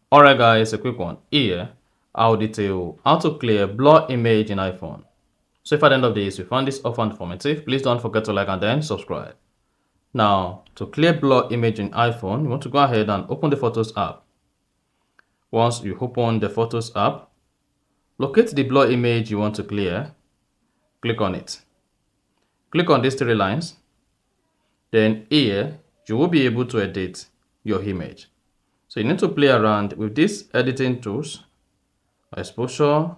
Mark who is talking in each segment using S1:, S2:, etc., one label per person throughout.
S1: Alright guys, a quick one. Here, I'll detail how to clear blur image in iPhone. So if at the end of this you found this offer informative, please don't forget to like and then subscribe. Now, to clear blur image in iPhone, you want to go ahead and open the Photos app. Once you open the Photos app, locate the blur image you want to clear, click on it. Click on these three lines. Then here, you will be able to edit your image. So you need to play around with these editing tools: exposure,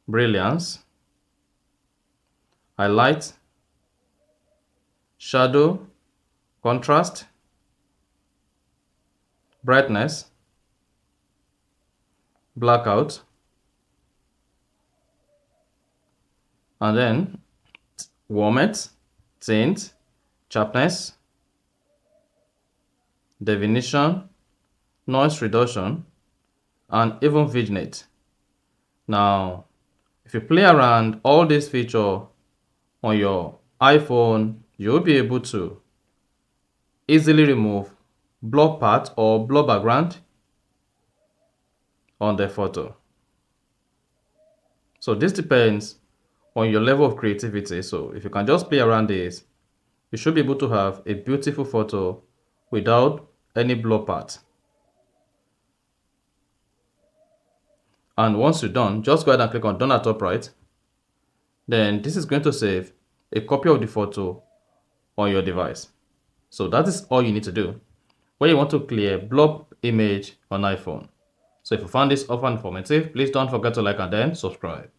S1: brilliance, highlight, shadow, contrast, brightness, blackout, and then warmth, tint, sharpness, definition, noise reduction, and even vignette. Now, if you play around all these features on your iPhone, you'll be able to easily remove blur part or blur background on the photo. So this depends on your level of creativity. So if you can just play around this, you should be able to have a beautiful photo without any blur part. And once you're done, just go ahead and click on Done at top right. Then this is going to save a copy of the photo on your device. So that is all you need to do when you want to clear blur image on iPhone. So if you found this offer informative, please don't forget to like and then subscribe.